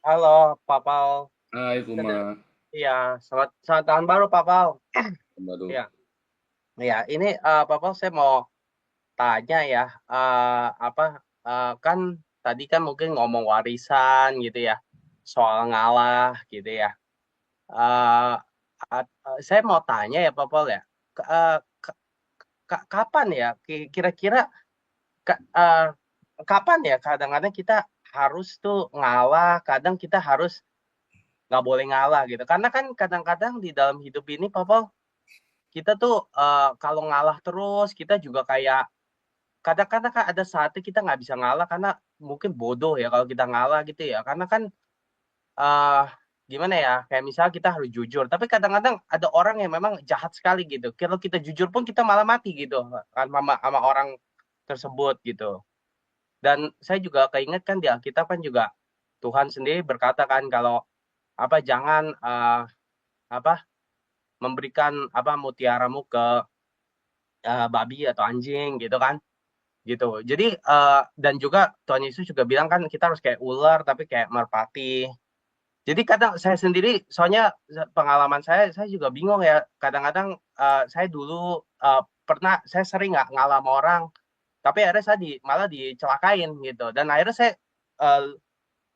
Halo, Pak Pau. Hai Kuma, Kita- Iya, selamat, selamat tahun baru, Pak Pau. baru. Iya, iya. Ini Pak Pau, saya mau tanya ya, apa kan tadi kan mungkin ngomong warisan gitu ya, soal ngalah gitu ya. Eh, saya mau tanya ya, Pak Pau ya, ke- eh, kapan ya, kira-kira kapan ya, kadang-kadang kita harus tuh ngalah, kadang kita harus nggak boleh ngalah gitu. Karena kan kadang-kadang di dalam hidup ini, Papa, kita tuh kalau ngalah terus, kita juga kayak kadang-kadang kan ada saatnya kita nggak bisa ngalah karena mungkin bodoh ya kalau kita ngalah gitu ya. Karena kan eh gimana ya, kayak misalnya kita harus jujur. Tapi kadang-kadang ada orang yang memang jahat sekali gitu. Kalau kita jujur pun kita malah mati gitu kan sama orang tersebut gitu. Dan saya juga keinget kan di Alkitab kan juga Tuhan sendiri berkata kan kalau apa jangan apa memberikan apa mutiaramu ke babi atau anjing gitu kan gitu. Jadi dan juga Tuhan Yesus juga bilang kan kita harus kayak ular tapi kayak merpati. Jadi kadang saya sendiri soalnya pengalaman saya juga bingung ya. Kadang-kadang saya dulu pernah saya sering nggak ngalah sama orang tapi akhirnya saya malah dicelakain gitu. Dan akhirnya saya uh,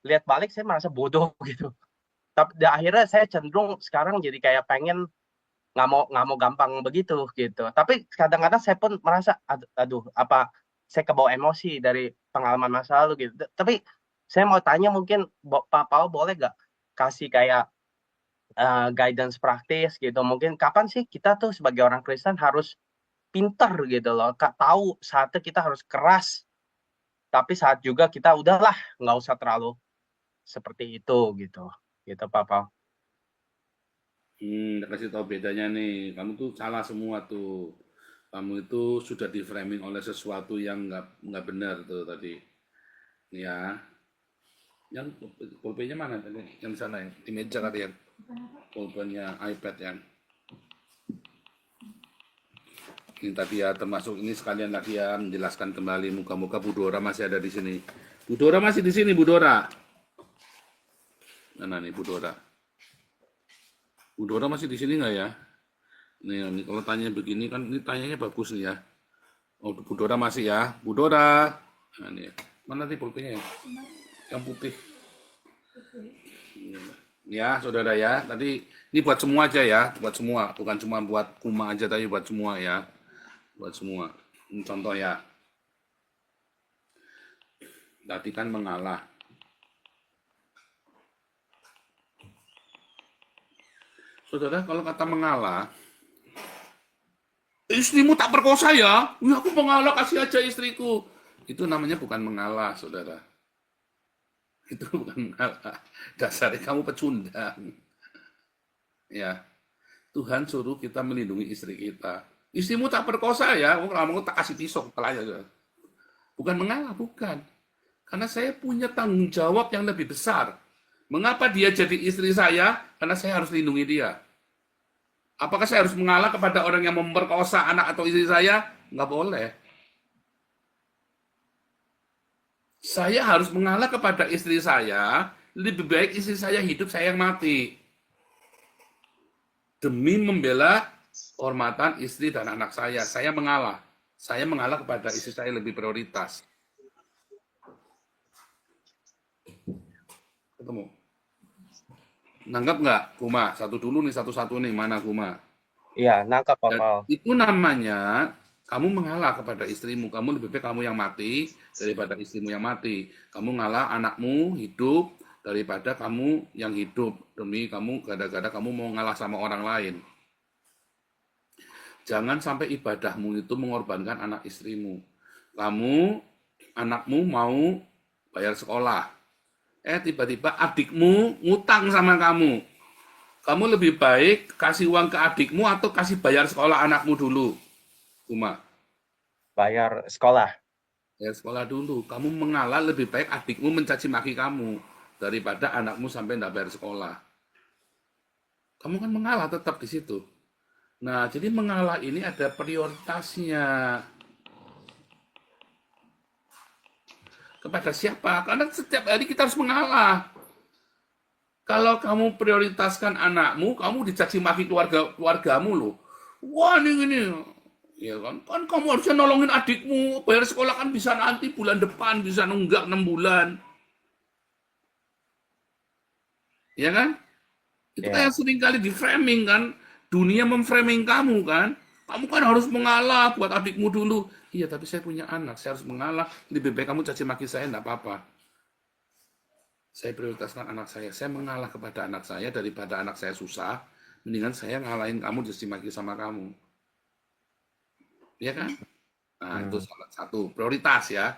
lihat balik saya merasa bodoh gitu. Tapi akhirnya saya cenderung sekarang jadi kayak pengen nggak mau gampang begitu gitu. Tapi kadang-kadang saya pun merasa aduh, apa saya kebawa emosi dari pengalaman masa lalu gitu. Tapi saya mau tanya mungkin Pak Pao boleh nggak kasih kayak guidance praktis gitu. Mungkin kapan sih kita tuh sebagai orang Kristen harus pinter gitu loh. Kak tahu saatnya kita harus keras, tapi saat juga kita udahlah nggak usah terlalu seperti itu gitu. Gitu Pak Pao. Kasih tahu bedanya nih. Kamu tuh salah semua tuh. Kamu itu sudah di framing oleh sesuatu yang nggak benar tuh tadi. Nih ya, yang pulpennya mana tadi? Yang di sana yang di meja kalian. Pulpennya iPad yang ini tadi ya termasuk ini sekalian lagi ya menjelaskan kembali muka-muka Bu Dora masih ada di sini. Bu Dora masih di sini Bu Dora. Mana nih Bu Dora? Bu Dora masih di sini nggak ya? Nih, kalau tanya begini kan ini tanyanya bagus nih ya. Oh, Bu Dora masih ya. Bu Dora. Nah, ini. Mana nih pulpennya ya? Yang putih. Ya, saudara ya. Tadi ini buat semua aja ya. Buat semua. Bukan cuma buat Kuma aja, tapi buat semua ya. Buat semua. Ini contoh ya. Tadi kan mengalah. Saudara, kalau kata mengalah, istrimu tak perkosa ya. Wih, aku mengalah, kasih aja istriku. Itu namanya bukan mengalah, saudara. Itu bukan mengalah. Dasarnya kamu pecundang. Ya, Tuhan suruh kita melindungi istri kita. Istrimu tak perkosa ya, kamu tak kasih pisau kepalanya. Bukan mengalah, bukan. Karena saya punya tanggung jawab yang lebih besar. Mengapa dia jadi istri saya? Karena saya harus lindungi dia. Apakah saya harus mengalah kepada orang yang memperkosa anak atau istri saya? Nggak boleh. Saya harus mengalah kepada istri saya. Lebih baik istri saya hidup, saya yang mati. Demi membela kehormatan istri dan anak saya mengalah. Saya mengalah kepada istri saya lebih prioritas. Ketemu. Nanggap nggak, Kuma? Satu dulu nih, satu-satu nih. Mana Kuma? Iya, nangkap Pak Dan Pao. itu namanya kamu mengalah kepada istrimu. Kamu lebih baik kamu yang mati daripada istrimu yang mati. Kamu ngalah anakmu hidup daripada kamu yang hidup. Demi kamu gara-gara kamu mau ngalah sama orang lain. Jangan sampai ibadahmu itu mengorbankan anak istrimu. Kamu, anakmu mau bayar sekolah. Tiba-tiba adikmu ngutang sama kamu. Kamu lebih baik kasih uang ke adikmu atau kasih bayar sekolah anakmu dulu. Uma, Bayar sekolah. bayar sekolah dulu. Kamu mengalah lebih baik adikmu mencaci maki kamu daripada anakmu sampai tidak bayar sekolah. Kamu kan mengalah tetap di situ. Nah, jadi mengalah ini ada prioritasnya. Kepada siapa? Karena setiap hari kita harus mengalah. Kalau kamu prioritaskan anakmu, kamu dicaci maki keluargamu loh. Wah ini, ya kan? Kan kamu harusnya nolongin adikmu, bayar sekolah kan bisa nanti bulan depan, bisa nunggak 6 bulan, ya kan? Itu kayak Ya, sering kali di framing kan, dunia memframing kamu kan. Kamu kan harus mengalah buat adikmu dulu. Iya, tapi saya punya anak, saya harus mengalah. Lebih baik kamu caci maki saya, enggak apa-apa. Saya prioritaskan anak saya. Saya mengalah kepada anak saya daripada anak saya susah. Mendingan saya ngalahin kamu caci maki sama kamu. Iya kan? Nah, itu hmm, salah satu prioritas ya.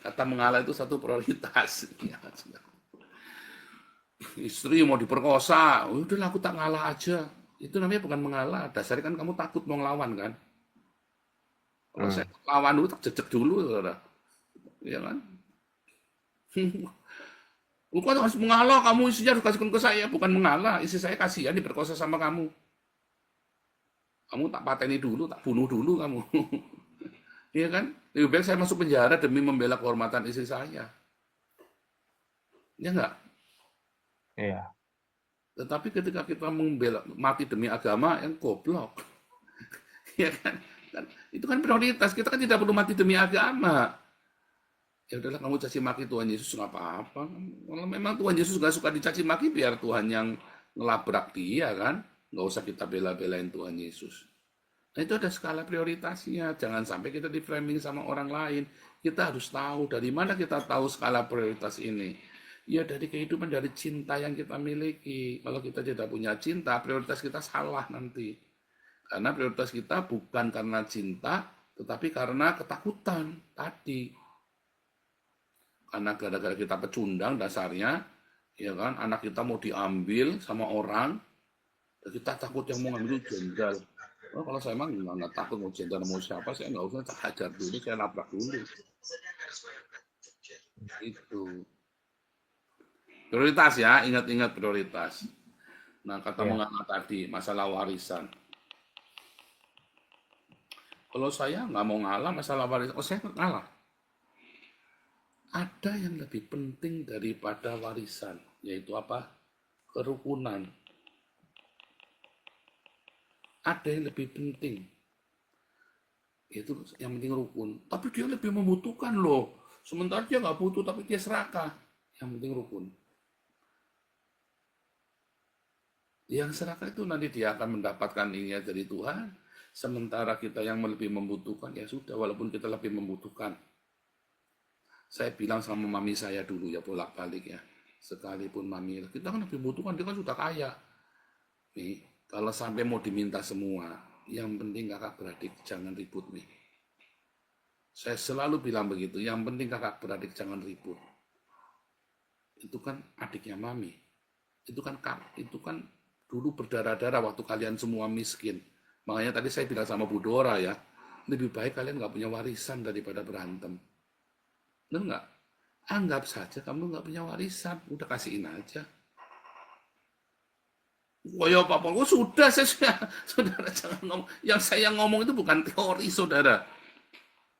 Kata mengalah itu satu prioritas. Ya, istri mau diperkosa, udah aku tak ngalah aja. Itu namanya bukan mengalah. Dasarnya kan kamu takut mau ngelawan kan. Kalau saya hmm. lawan dulu, tak jejak dulu, saudara. Iya kan? Bukan harus mengalah, kamu isinya harus kasihkan ke saya. Bukan mengalah, isi saya kasihan diperkosa sama kamu. Kamu tak pateni dulu, tak bunuh dulu kamu. Iya kan? Lebih baik saya masuk penjara demi membela kehormatan istri saya. Ya enggak? Iya. Tetapi ketika kita membela mati demi agama, yang goblok. Ya kan? Itu kan prioritas. Kita kan tidak perlu mati demi agama. Ya udahlah kamu caci maki Tuhan Yesus nggak apa-apa. Kalau memang Tuhan Yesus nggak suka dicaci maki, biar Tuhan yang ngelabrak dia kan. Nggak usah kita bela-belain Tuhan Yesus. Nah itu ada skala prioritasnya. Jangan sampai kita di framing sama orang lain. Kita harus tahu dari mana kita tahu skala prioritas ini. Ya dari kehidupan, dari cinta yang kita miliki. Kalau kita tidak punya cinta, prioritas kita salah nanti. Karena prioritas kita bukan karena cinta, tetapi karena ketakutan tadi. Karena gara-gara kita pecundang dasarnya, ya kan, anak kita mau diambil sama orang, kita takut yang mau ngambil itu jenggal. Oh, kalau saya emang nggak takut mau jenggal mau siapa, saya nggak usah hajar dulu, saya nabrak dulu. Itu prioritas ya, ingat-ingat prioritas. Nah, kata Iya. mengenai tadi masalah warisan. Kalau saya nggak mau ngalah masalah warisan, oh saya ngalah. Ada yang lebih penting daripada warisan, yaitu apa? Kerukunan. Ada yang lebih penting, yaitu yang penting rukun. Tapi dia lebih membutuhkan loh. Sementara dia nggak butuh, tapi dia serakah. Yang penting rukun. Yang serakah itu nanti dia akan mendapatkan ini dari Tuhan. Sementara kita yang lebih membutuhkan, ya sudah, walaupun kita lebih membutuhkan. Saya bilang sama mami saya dulu ya, bolak-balik ya. Sekalipun mami, kita kan lebih membutuhkan, dia kan sudah kaya. Nih, kalau sampai mau diminta semua, yang penting kakak beradik jangan ribut nih. Saya selalu bilang begitu, yang penting kakak beradik jangan ribut. Itu kan adiknya mami. Itu kan dulu berdarah-darah waktu kalian semua miskin. Makanya tadi saya bilang sama Bu Dora ya, lebih baik kalian nggak punya warisan daripada berantem. Benar nggak? Anggap saja kamu nggak punya warisan, udah kasihin aja. Oh ya Pak Pol, oh, sudah saya saudara jangan ngomong. Yang saya ngomong itu bukan teori saudara.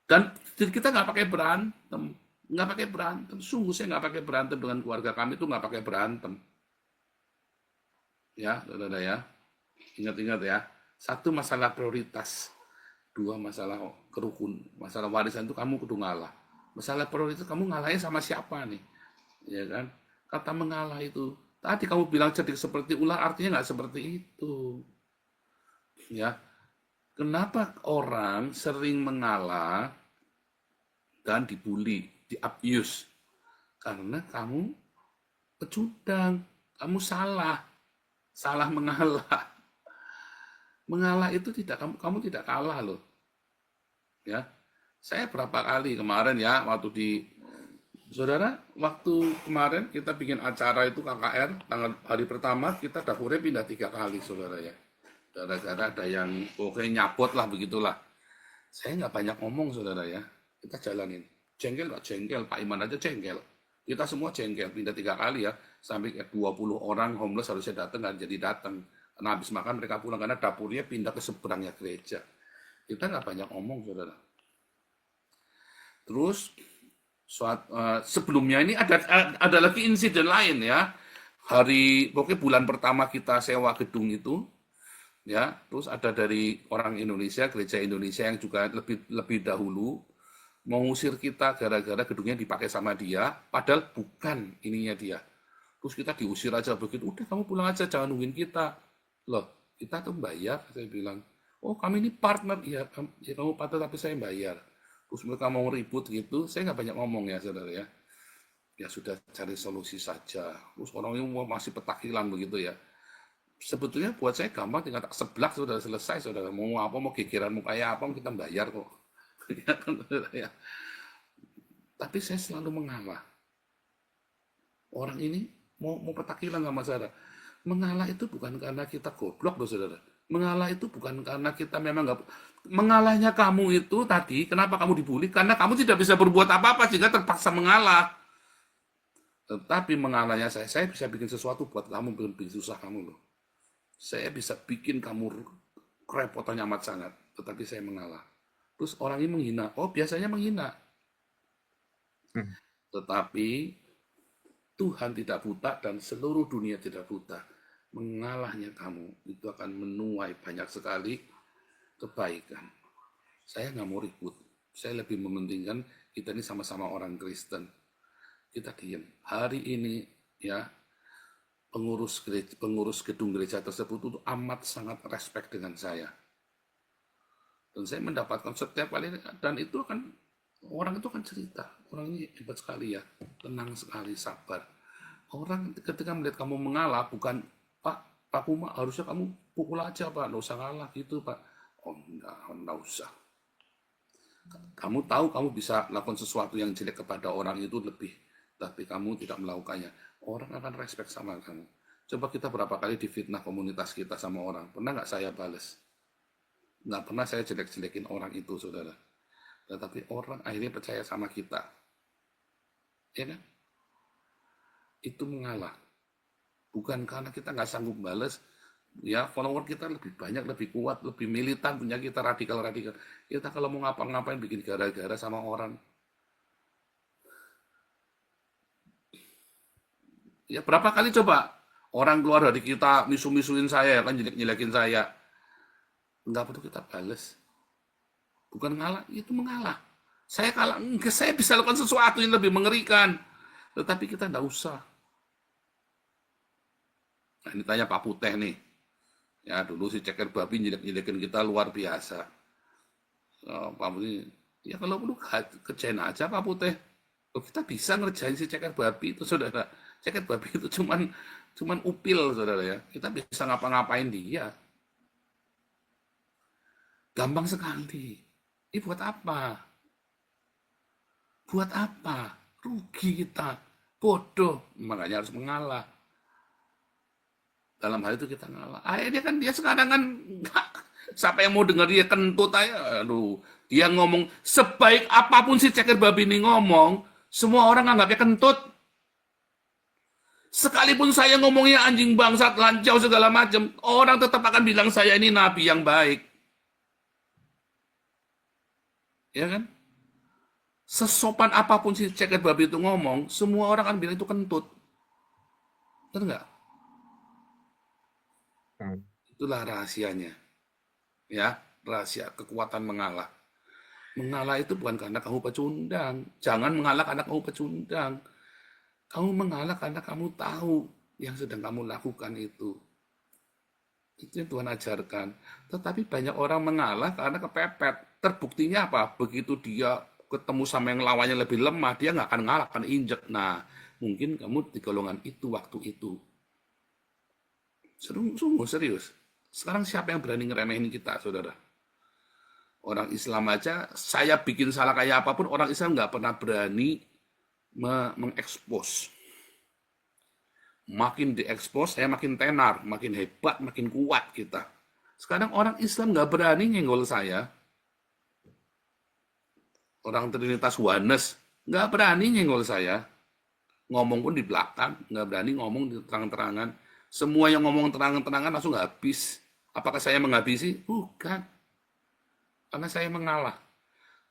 Dan kita nggak pakai berantem, nggak pakai berantem. Sungguh saya nggak pakai berantem dengan keluarga kami itu nggak pakai berantem. Ya saudara ya, ingat-ingat ya. Satu masalah prioritas, dua masalah kerukun, masalah warisan itu kamu kudu ngalah. Masalah prioritas kamu ngalahnya sama siapa nih? Ya kan? Kata mengalah itu. Tadi kamu bilang cerdik seperti ular, artinya nggak seperti itu. Ya, kenapa orang sering mengalah dan dibully, di-abuse? Karena kamu pecundang, kamu salah mengalah. Mengalah itu tidak kamu tidak kalah loh. Ya, saya berapa kali kemarin ya waktu di Saudara, waktu kemarin kita bikin acara itu KKR, tanggal hari pertama kita dapurnya pindah 3 kali, saudara ya. Gara-gara ada yang oke nyabot lah begitulah. Saya nggak banyak ngomong, saudara ya. Kita jalanin. Jengkel nggak jengkel, Pak Iman aja jengkel. Kita semua jengkel, pindah 3 kali ya. Sampai 20 orang homeless harusnya datang, nggak jadi datang. Karena habis makan mereka pulang, karena dapurnya pindah ke seberangnya gereja. Kita nggak banyak ngomong, saudara. Terus sebelumnya ini ada lagi insiden lain ya. pokoknya bulan pertama kita sewa gedung itu, ya, terus ada dari orang Indonesia, gereja Indonesia yang juga lebih lebih dahulu mengusir kita gara-gara gedungnya dipakai sama dia, padahal bukan ininya dia. Terus kita diusir aja begitu, udah kamu pulang aja, jangan nungguin kita. Loh, kita tuh bayar, saya bilang. Oh, kami ini partner, ya, ya kamu partner tapi saya bayar. Terus mereka mau ribut gitu, saya nggak banyak ngomong ya saudara ya. Ya sudah cari solusi saja. Terus orang ini masih petakilan begitu ya. Sebetulnya buat saya gampang, tinggal tak seblak sudah selesai saudara. Mau apa, mau gegeranmu kayak apa, kita bayar kok. Ya kan, saudara, ya. Tapi saya selalu mengalah. Orang ini mau petakilan sama saudara. Mengalah itu bukan karena kita goblok loh saudara. Mengalah itu bukan karena kita memang nggak. Mengalahnya kamu itu tadi, kenapa kamu dibully? Karena kamu tidak bisa berbuat apa-apa jika terpaksa mengalah. Tetapi mengalahnya saya bisa bikin sesuatu buat kamu, bikin susah kamu loh. Saya bisa bikin kamu kerepotan amat sangat, tetapi saya mengalah. Terus orang ini menghina, oh biasanya menghina. Tetapi Tuhan tidak buta dan seluruh dunia tidak buta. Mengalahnya kamu itu akan menuai banyak sekali kebaikan. Saya nggak mau ribut. Saya lebih mementingkan kita ini sama-sama orang Kristen. Kita diam. Hari ini ya pengurus gedung gereja tersebut itu amat sangat respect dengan saya. Dan saya mendapatkan setiap kali, dan itu akan orang itu akan cerita, orang ini hebat sekali ya, tenang sekali, sabar. Orang ketika melihat kamu mengalah, bukan Pak Kuma harusnya kamu pukul aja Pak, nggak usah ngalah gitu Pak. Oh enggak usah. Kamu tahu kamu bisa lakukan sesuatu yang jelek kepada orang itu lebih, tapi kamu tidak melakukannya. Orang akan respect sama kamu. Coba kita berapa kali difitnah komunitas kita sama orang, pernah nggak saya balas? Nggak pernah saya jelek-jelekin orang itu, saudara. Tetapi orang akhirnya percaya sama kita. Ya kan? Itu mengalah. Bukan karena kita nggak sanggup balas, ya follower kita lebih banyak, lebih kuat, lebih militan, punya kita radikal-radikal. Kita kalau mau ngapa-ngapain bikin gara-gara sama orang. Ya berapa kali coba orang keluar dari kita misu-misuin saya, kan jelek-jelekin saya. Nggak perlu kita balas. Bukan ngalah, itu mengalah. Saya kalah, enggak, saya bisa lakukan sesuatu yang lebih mengerikan. Tetapi kita nggak usah. Nah, ini tanya Pak Puteh nih. Ya dulu si ceker babi jelek-jelekin kita luar biasa. Pak Puteh, ya kalau perlu kerjain aja Pak Puteh. Kita bisa ngerjain si ceker babi itu saudara. Ceker babi itu cuman upil saudara ya. Kita bisa ngapa-ngapain dia. Gampang sekali. Ini buat apa? Buat apa? Rugi kita. Bodoh. Makanya harus mengalah. Dalam hal itu kita ngalah. Akhirnya kan dia sekarang kan siapa yang mau dengar dia kentut aja. Aduh, dia ngomong sebaik apapun si ceker babi ini ngomong, semua orang anggapnya kentut. Sekalipun saya ngomongnya anjing bangsat, lancau segala macam, orang tetap akan bilang saya ini nabi yang baik. Ya kan? Sesopan apapun si ceker babi itu ngomong, semua orang akan bilang itu kentut. Betul nggak? Itulah rahasianya. Ya, rahasia kekuatan mengalah. Mengalah itu bukan karena kamu pecundang. Jangan mengalah karena kamu pecundang. Kamu mengalah karena kamu tahu yang sedang kamu lakukan itu. Itu yang Tuhan ajarkan. Tetapi banyak orang mengalah karena kepepet. Terbuktinya apa? Begitu dia ketemu sama yang lawannya lebih lemah, dia nggak akan ngalah, akan injek. Nah, mungkin kamu di golongan itu waktu itu. Sungguh serius. Sekarang siapa yang berani ngeremehin kita, saudara? Orang Islam aja, saya bikin salah kayak apapun, orang Islam nggak pernah berani mengekspos. Makin diekspos, saya makin tenar, makin hebat, makin kuat kita. Sekarang orang Islam nggak berani nyenggol saya. Orang Trinitas Oneness nggak berani nyenggol saya. Ngomong pun di belakang, nggak berani ngomong di terang-terangan. Semua yang ngomong terang-terangan langsung habis. Apakah saya menghabisi? Bukan. Karena saya mengalah.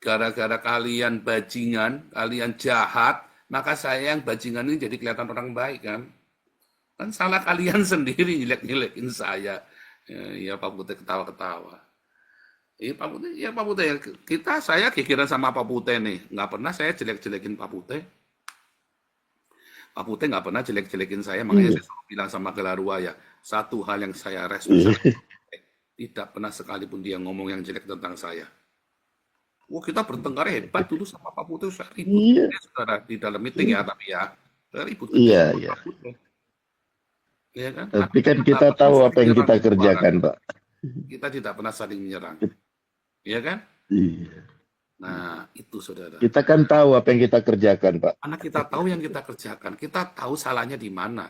Gara-gara kalian bajingan, kalian jahat, maka saya yang bajingan ini jadi kelihatan orang baik kan. Kan salah kalian sendiri nyelek-nyelekin saya. Ya Pak Putih ketawa-ketawa. Pak Putih ya, saya gegeran sama Pak Putih nih. Nggak pernah saya jelek-jelekin Pak Putih. Pak Putih nggak pernah jelek-jelekin saya, makanya Iya. saya selalu bilang sama Gelarua ya, satu hal yang saya respect Iya. sama Pak Putih, tidak pernah sekalipun dia ngomong yang jelek tentang saya. Wah, kita bertengkar hebat dulu sama Pak Putih, saya ribut Iya. saudara di dalam meeting ya, tapi ya saya ribut gede Iya, sama iya. Pak Putih. Ya kan? Tapi kan Kita kita tidak pernah tahu saling apa yang menyerang kita berdua kan? kerjakan, Pak. Kita tidak pernah saling menyerang. Ya kan? Iya. Nah, itu saudara. Kita kan tahu apa yang kita kerjakan, Pak. Karena kita tahu yang kita kerjakan, kita tahu salahnya di mana.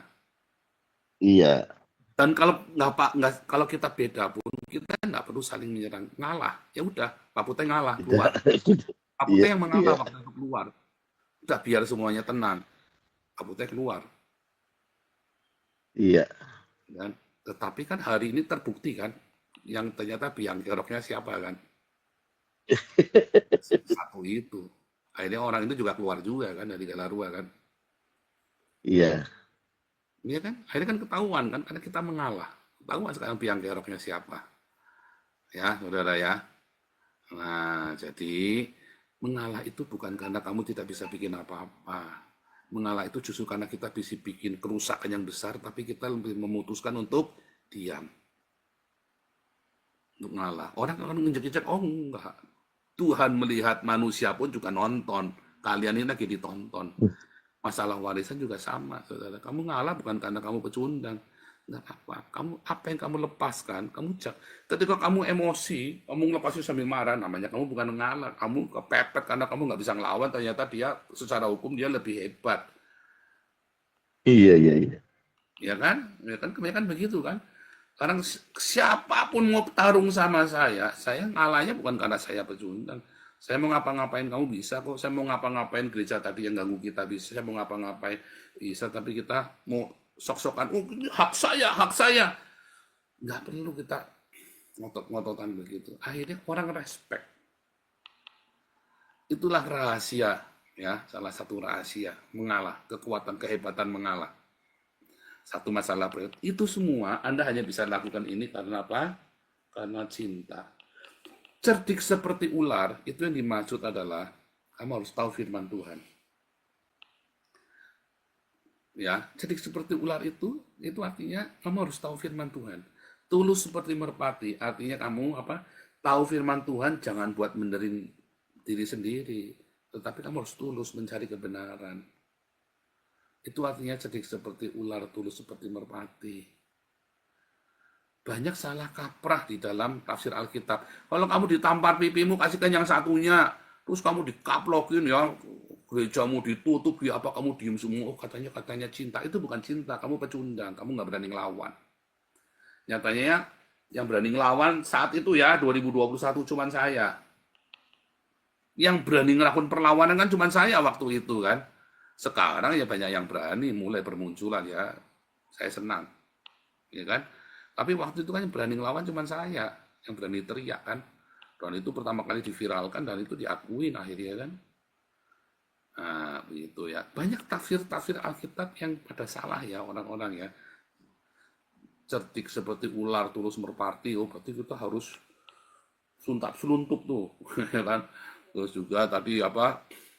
Iya. Dan kalau kita beda pun kita nggak perlu saling menyerang, ngalah. Ya udah, Pak Putih ngalah, keluar. Pak Putih Iya. yang mengalah waktu itu keluar. Udah biar semuanya tenang. Pak Putih keluar. Iya. Dan tetapi kan hari ini terbukti kan, yang ternyata biang keroknya siapa kan? Satu itu. Akhirnya orang itu juga keluar juga kan dari Galarua kan. Iya. Iya kan? Akhirnya kan ketahuan kan, karena kita mengalah. Ketahuan sekarang biang keroknya siapa. Ya, saudara ya. Nah, jadi mengalah itu bukan karena kamu tidak bisa bikin apa-apa. Mengalah itu justru karena kita bisa bikin kerusakan yang besar, tapi kita lebih memutuskan untuk diam. Untuk ngalah. Orang akan ngejek-ngejek, oh enggak. Tuhan melihat manusia pun juga nonton. Kalian ini lagi ditonton. Masalah warisan juga sama, saudara. Kamu ngalah bukan karena kamu pecundang. Nggak apa. Apa yang kamu lepaskan, ketika kamu emosi, kamu lepasnya sambil marah, namanya kamu bukan ngalah. Kamu kepepet karena kamu nggak bisa ngelawan, ternyata dia secara hukum dia lebih hebat. Iya, iya, iya. Ya kan? Ya kan kebanyakan begitu kan? Sekarang siapapun mau tarung sama saya ngalahnya bukan karena saya pecundang. Saya mau ngapa-ngapain kamu bisa kok. Saya mau ngapa-ngapain gereja tadi yang ganggu kita bisa. Saya mau ngapa-ngapain bisa. Tapi kita mau sok-sokan. Oh ini hak saya. Nggak perlu kita ngotot-ngototan begitu. Akhirnya orang respect. Itulah rahasia. Ya, salah satu rahasia. Mengalah. Kekuatan, kehebatan mengalah. Satu masalah itu semua Anda hanya bisa lakukan ini karena apa? Karena cinta. Cerdik seperti ular, itu yang dimaksud adalah kamu harus tahu firman Tuhan. Ya, cerdik seperti ular itu artinya kamu harus tahu firman Tuhan. Tulus seperti merpati, artinya kamu tahu firman Tuhan, jangan buat benerin diri sendiri, tetapi kamu harus tulus mencari kebenaran. Itu artinya cerdik seperti ular, tulus seperti merpati. Banyak salah kaprah di dalam tafsir Alkitab. Kalau kamu ditampar pipimu, kasihkan yang satunya. Terus kamu dikaplokin ya, gerejamu ditutup, ya apa kamu diem semua. Oh, katanya cinta. Itu bukan cinta, kamu pecundang. Kamu nggak berani ngelawan. Nyatanya ya, yang berani ngelawan saat itu ya, 2021 cuman saya. Yang berani ngelakuin perlawanan kan cuman saya waktu itu kan. Sekarang ya banyak yang berani mulai bermunculan ya. Saya senang. Ya kan? Tapi waktu itu kan yang berani ngelawan cuma saya. Yang berani teriak kan. Dan itu pertama kali diviralkan dan itu diakuin akhirnya kan. Nah, begitu ya. Banyak tafsir-tafsir Alkitab yang pada salah ya orang-orang ya. Cerdik seperti ular, tulus merpati. Oh, berarti kita harus suntak seluntup tuh. Ya kan? Terus juga tadi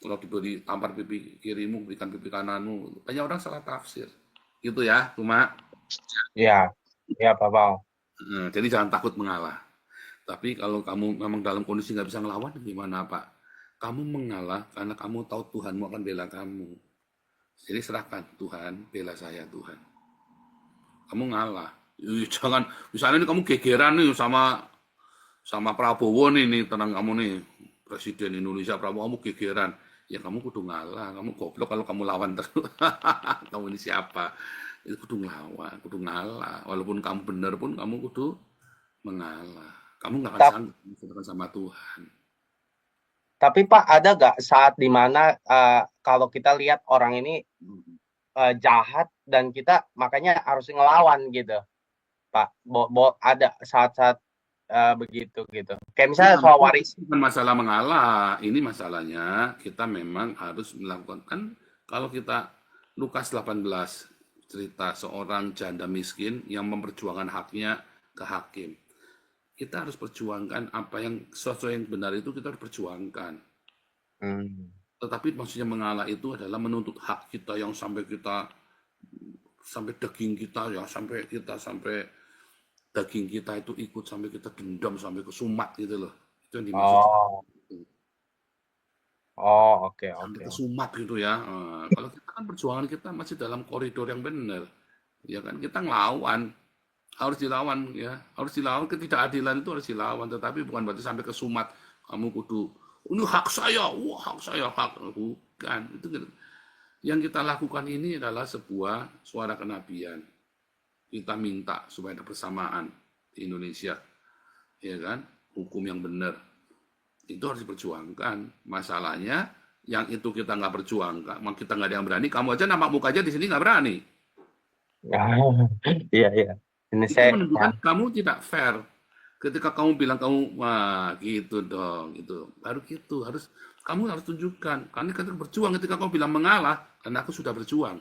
kalau diberi tampar pipi kirimu, berikan pipi kananmu. Banyak orang salah tafsir. Gitu ya, cuma. Iya, iya Pak Paul. Jadi jangan takut mengalah. Tapi kalau kamu memang dalam kondisi nggak bisa ngelawan, gimana Pak? Kamu mengalah karena kamu tahu Tuhanmu akan bela kamu. Jadi serahkan, Tuhan, bela saya Tuhan. Kamu ngalah. Jangan, misalnya ini kamu gegeran nih sama Prabowo nih, tenang kamu nih. Presiden Indonesia Prabowo, kamu gegeran. Ya kamu kudu ngalah, kamu goblok kalau kamu lawan terus. Kamu ini siapa? Itu kudu ngelawan, kudu ngalah. Walaupun kamu benar pun kamu kudu mengalah. Kamu nggak akan sanggup sama Tuhan. Tapi Pak, ada nggak saat dimana kalau kita lihat orang ini jahat dan kita makanya harus ngelawan gitu, Pak? Ada saat-saat begitu gitu. Kayak misalnya soal waris. Bukan masalah mengalah, ini masalahnya kita memang harus melakukan kan kalau kita Lukas 18 cerita seorang janda miskin yang memperjuangkan haknya ke hakim. Kita harus perjuangkan apa yang sesuatu yang benar itu kita harus perjuangkan. Tetapi maksudnya mengalah itu adalah menuntut hak kita yang sampai daging kita ya, sampai daging kita itu ikut sampai kita dendam sampai kesumat gitu loh. Itu yang dimaksud Oke, sampai oke. kesumat gitu ya. Kalau kita kan perjuangan kita masih dalam koridor yang benar. Ya kan kita ngelawan, harus dilawan ya, harus dilawan, ketidakadilan itu harus dilawan, tetapi bukan berarti sampai kesumat kamu kudu ini hak saya, wah hak saya, bukan. Itu yang kita lakukan ini adalah sebuah suara kenabian. Kita minta supaya ada persamaan di Indonesia, ya kan, hukum yang benar itu harus diperjuangkan. Masalahnya yang itu kita nggak perjuangkan, kita nggak ada yang berani. Kamu aja nampak muka aja di sini nggak berani. Iya, iya. Ini Itu saya menunjukkan kamu tidak fair. Ketika kamu bilang kamu wah gitu dong, itu baru gitu kamu harus tunjukkan. Karena kita berjuang. Ketika kamu bilang mengalah, karena aku sudah berjuang.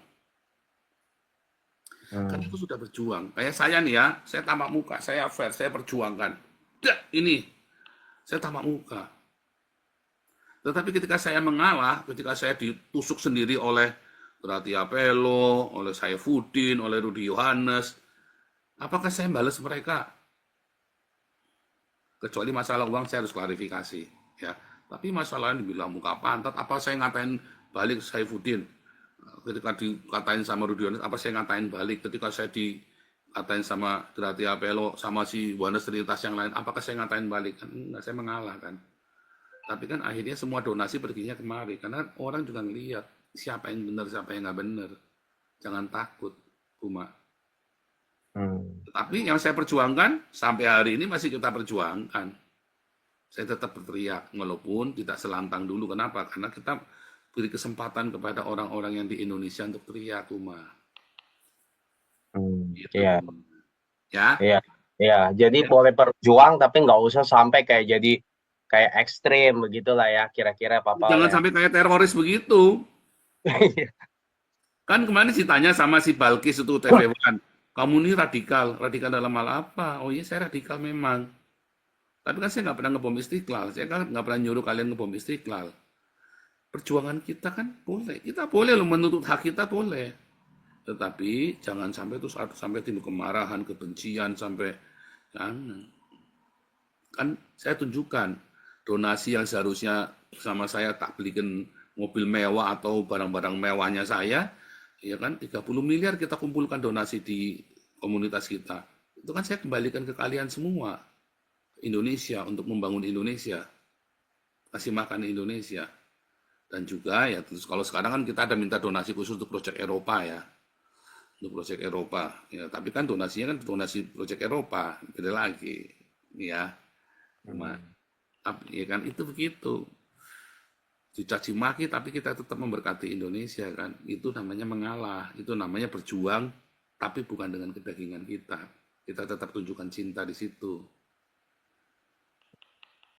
Karena aku sudah berjuang. Kayak saya nih ya, saya tamak muka, saya fair, saya perjuangkan. Ini saya tamak muka. Tetapi ketika saya mengalah, ketika saya ditusuk sendiri oleh Berarti Apelo, oleh Saifuddin, oleh Rudi Yohanes, apakah saya balas mereka? Kecuali masalah uang saya harus klarifikasi, ya. Tapi masalah yang dibilang muka pantat, apa saya ngatain balik Saifuddin? Ketika dikatain sama Rudi Yohanes, apa saya ngatain balik? Ketika saya dikatain sama Berarti Apelo, sama si Yohanes Trinitas yang lain, apakah saya ngatain balik? Kan enggak, saya mengalah kan. Tapi kan akhirnya semua donasi perginya kemari, karena orang juga ngelihat siapa yang benar, siapa yang nggak benar. Jangan takut, Uma. Tapi yang saya perjuangkan, sampai hari ini masih kita perjuangkan. Saya tetap berteriak, walaupun tidak selantang dulu. Kenapa? Karena kita beri kesempatan kepada orang-orang yang di Indonesia untuk teriak, Uma. Gitu. Iya, Ya. iya, iya. Jadi boleh berjuang, tapi nggak usah sampai jadi kayak ekstrim begitulah ya, kira-kira Pak Paul Jangan ya. sampai kayak teroris begitu. Kan kemarin ditanya sama si Balkis itu TV1, kamu ini radikal dalam hal apa? Oh iya saya radikal memang. Tapi kan saya nggak pernah ngebom Istiqlal, saya kan nggak pernah nyuruh kalian ngebom Istiqlal. Perjuangan kita kan boleh, kita boleh loh menuntut hak kita boleh. Tetapi jangan sampai itu sampai timbul kemarahan, kebencian sampai jangan. Kan saya tunjukkan donasi yang seharusnya sama saya tak belikan mobil mewah atau barang-barang mewahnya saya, ya kan 30 miliar kita kumpulkan donasi di komunitas kita. Itu kan saya kembalikan ke kalian semua. Indonesia untuk membangun Indonesia. Kasih makan Indonesia. Dan juga ya terus kalau sekarang kan kita ada minta donasi khusus untuk proyek Eropa ya. Untuk proyek Eropa. Ya, tapi kan donasinya kan donasi proyek Eropa, beda lagi. Ya. Ya kan itu begitu. Dicaci maki tapi kita tetap memberkati Indonesia kan. Itu namanya mengalah, itu namanya berjuang tapi bukan dengan kedagingan kita. Kita tetap tunjukkan cinta di situ.